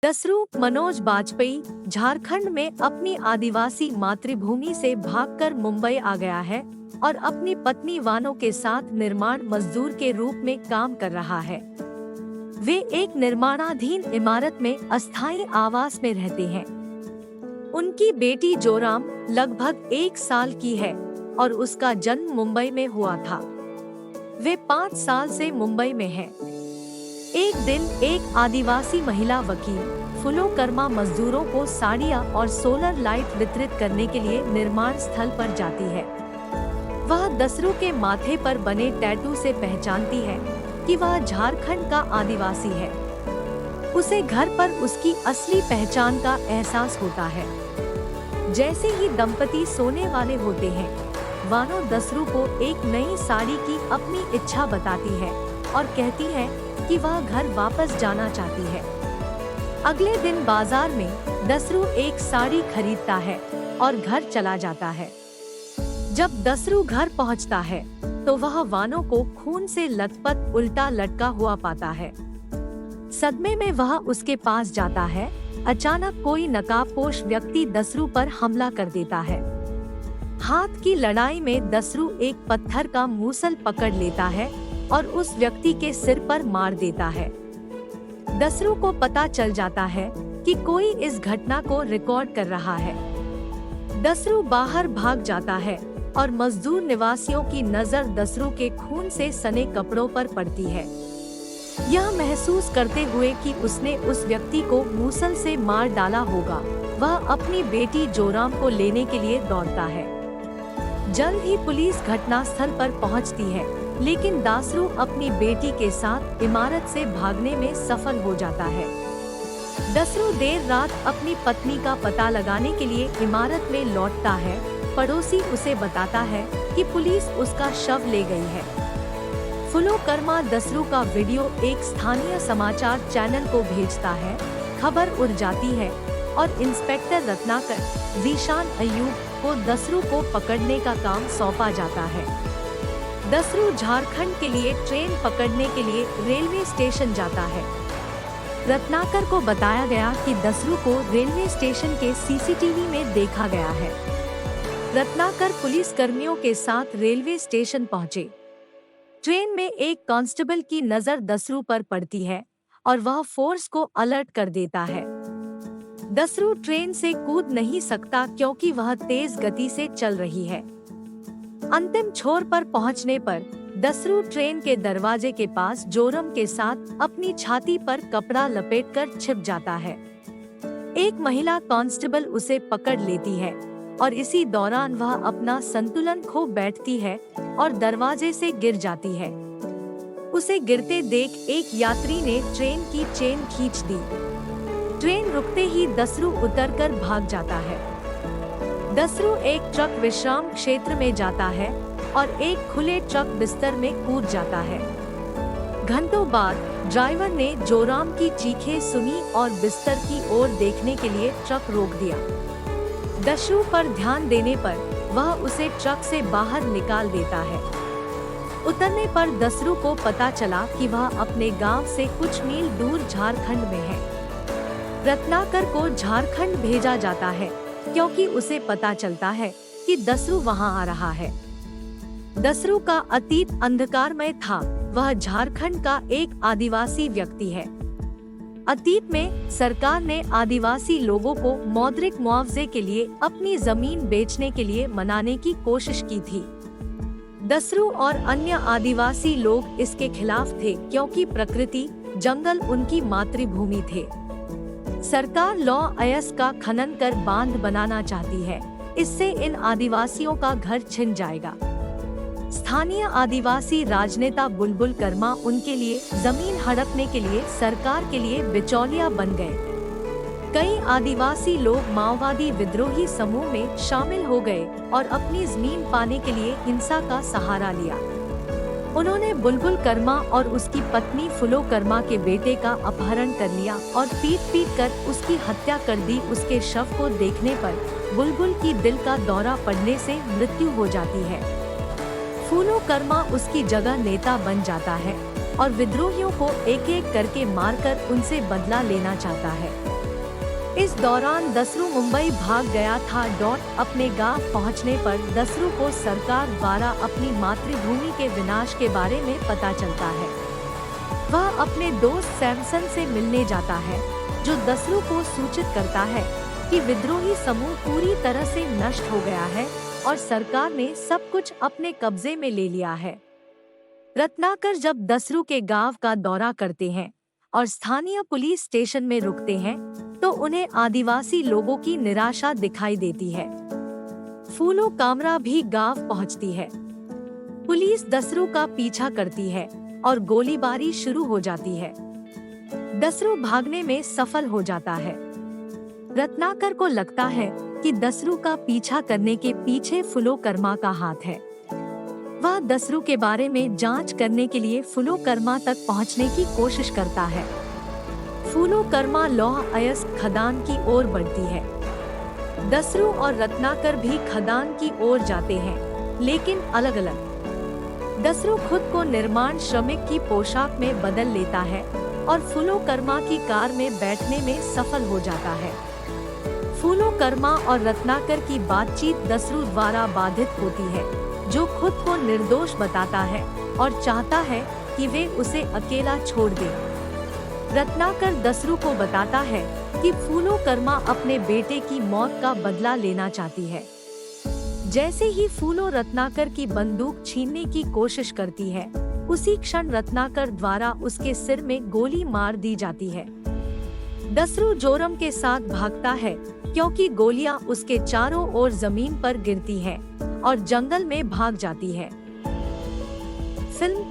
दसरू मनोज बाजपेयी झारखंड में अपनी आदिवासी मातृभूमि से भागकर मुंबई आ गया है और अपनी पत्नी वानो के साथ निर्माण मजदूर के रूप में काम कर रहा है। वे एक निर्माणाधीन इमारत में अस्थायी आवास में रहते हैं। उनकी बेटी जोराम लगभग 1 साल की है और उसका जन्म मुंबई में हुआ था। वे 5 साल से मुंबई में हैं। एक दिन एक आदिवासी महिला वकील फुलो कर्मा मजदूरों को साड़ियाँ और सोलर लाइट वितरित करने के लिए निर्माण स्थल पर जाती है। वह दसरू के माथे पर बने टैटू से पहचानती है कि वह झारखंड का आदिवासी है। उसे घर पर उसकी असली पहचान का एहसास होता है। जैसे ही दंपति सोने वाले होते हैं, वानो दसरू को एक नई साड़ी की अपनी इच्छा बताती है और कहती है कि वह घर वापस जाना चाहती है। अगले दिन बाजार में दसरू एक साड़ी खरीदता है और घर चला जाता है। जब दसरू घर पहुंचता है तो वह वानो को खून से लथपथ उल्टा लटका हुआ पाता है। सदमे में वह उसके पास जाता है। अचानक कोई नकाबपोश व्यक्ति दसरू पर हमला कर देता है। हाथ की लड़ाई में दसरू एक पत्थर का मूसल पकड़ लेता है और उस व्यक्ति के सिर पर मार देता है। दसरू को पता चल जाता है कि कोई इस घटना को रिकॉर्ड कर रहा है। दसरू बाहर भाग जाता है और मजदूर निवासियों की नजर दसरू के खून से सने कपड़ों पर पड़ती है। यह महसूस करते हुए कि उसने उस व्यक्ति को मूसल से मार डाला होगा, वह अपनी बेटी जोराम को लेने के लिए दौड़ता है। जल्द ही पुलिस घटनास्थल पर पहुंचती है, लेकिन दसरू अपनी बेटी के साथ इमारत से भागने में सफल हो जाता है। दसरू देर रात अपनी पत्नी का पता लगाने के लिए इमारत में लौटता है। पड़ोसी उसे बताता है कि पुलिस उसका शव ले गई है। फुलो कर्मा दसरू का वीडियो एक स्थानीय समाचार चैनल को भेजता है। खबर उड़ जाती है और इंस्पेक्टर रत्नाकर जीशान अयूब को दसरू को पकड़ने का काम सौंपा जाता है। दसरू झारखंड के लिए ट्रेन पकड़ने के लिए रेलवे स्टेशन जाता है। रत्नाकर को बताया गया कि दसरू को रेलवे स्टेशन के सीसीटीवी में देखा गया है। रत्नाकर पुलिस कर्मियों के साथ रेलवे स्टेशन पहुंचे। ट्रेन में एक कांस्टेबल की नजर दसरू पर पड़ती है और वह फोर्स को अलर्ट कर देता है। दसरू ट्रेन से कूद नहीं सकता क्योंकि वह तेज गति से चल रही है। अंतिम छोर पर पहुंचने पर दसरू ट्रेन के दरवाजे के पास जोरम के साथ अपनी छाती पर कपड़ा लपेटकर छिप जाता है। एक महिला कांस्टेबल उसे पकड़ लेती है और इसी दौरान वह अपना संतुलन खो बैठती है और दरवाजे से गिर जाती है। उसे गिरते देख एक यात्री ने ट्रेन की चेन खींच दी। ट्रेन रुकते ही दसरू उतरकर भाग जाता है। दसरू एक ट्रक विश्राम क्षेत्र में जाता है और एक खुले ट्रक बिस्तर में कूद जाता है। घंटों बाद ड्राइवर ने जोराम की चीखें सुनी और बिस्तर की ओर देखने के लिए ट्रक रोक दिया। दसरू पर ध्यान देने पर वह उसे ट्रक से बाहर निकाल देता है। उतरने पर दसरू को पता चला कि वह अपने गांव से कुछ मील दूर झारखंड में है। रत्नाकर को झारखंड भेजा जाता है क्योंकि उसे पता चलता है कि दसरू वहां आ रहा है। दसरू का अतीत अंधकारमय था। वह झारखंड का एक आदिवासी व्यक्ति है। अतीत में सरकार ने आदिवासी लोगों को मौद्रिक मुआवजे के लिए अपनी जमीन बेचने के लिए मनाने की कोशिश की थी। दसरू और अन्य आदिवासी लोग इसके खिलाफ थे क्योंकि प्रकृति, जंगल उनकी मातृभूमि थे। सरकार लॉ अयस का खनन कर बांध बनाना चाहती है। इससे इन आदिवासियों का घर छिन जाएगा। स्थानीय आदिवासी राजनेता बुलबुल कर्मा उनके लिए जमीन हड़पने के लिए सरकार के लिए बिचौलिया बन गए। कई आदिवासी लोग माओवादी विद्रोही समूह में शामिल हो गए और अपनी जमीन पाने के लिए हिंसा का सहारा लिया। उन्होंने बुलबुल कर्मा और उसकी पत्नी फुलो कर्मा के बेटे का अपहरण कर लिया और पीट कर उसकी हत्या कर दी। उसके शव को देखने पर बुलबुल की दिल का दौरा पड़ने से मृत्यु हो जाती है। फुलो कर्मा उसकी जगह नेता बन जाता है। और विद्रोहियों को एक एक करके मारकर उनसे बदला लेना चाहता है। इस दौरान दसरू मुंबई भाग गया था। अपने गांव पहुंचने पर दसरू को सरकार द्वारा अपनी मातृभूमि के विनाश के बारे में पता चलता है। वह अपने दोस्त सैमसन से मिलने जाता है, जो दसरू को सूचित करता है कि विद्रोही समूह पूरी तरह से नष्ट हो गया है और सरकार ने सब कुछ अपने कब्जे में ले लिया है। रत्नाकर जब दसरू के गांव का दौरा करते हैं और स्थानीय पुलिस स्टेशन में रुकते हैं, तो उन्हें आदिवासी लोगों की निराशा दिखाई देती है। फूलो कामरा भी गांव पहुंचती है। पुलिस दसरू का पीछा करती है और गोलीबारी शुरू हो जाती है। दसरू भागने में सफल हो जाता है। रत्नाकर को लगता है कि दसरू का पीछा करने के पीछे फूलो कर्मा का हाथ है। वह दसरू के बारे में जांच करने के लिए फूलो कर्मा तक पहुंचने की कोशिश करता है। फूलो कर्मा लौह अयस्क खदान की ओर बढ़ती है। दसरू और रत्नाकर भी खदान की ओर जाते हैं, लेकिन अलग अलग। दसरू खुद को निर्माण श्रमिक की पोशाक में बदल लेता है और फूलो कर्मा की कार में बैठने में सफल हो जाता है। फूलो कर्मा और रत्नाकर की बातचीत दसरू द्वारा बाधित होती है, जो खुद को निर्दोष बताता है और चाहता है कि वे उसे अकेला छोड़ दें। रत्नाकर दसरू को बताता है कि फूलो कर्मा अपने बेटे की मौत का बदला लेना चाहती है। जैसे ही फूलो रत्नाकर की बंदूक छीनने की कोशिश करती है, उसी क्षण रत्नाकर द्वारा उसके सिर में गोली मार दी जाती है। दसरू जोरम के साथ भागता है, क्योंकि गोलियां उसके चारों ओर जमीन पर गिरती हैं और जंगल में भाग जाती है। फिल्म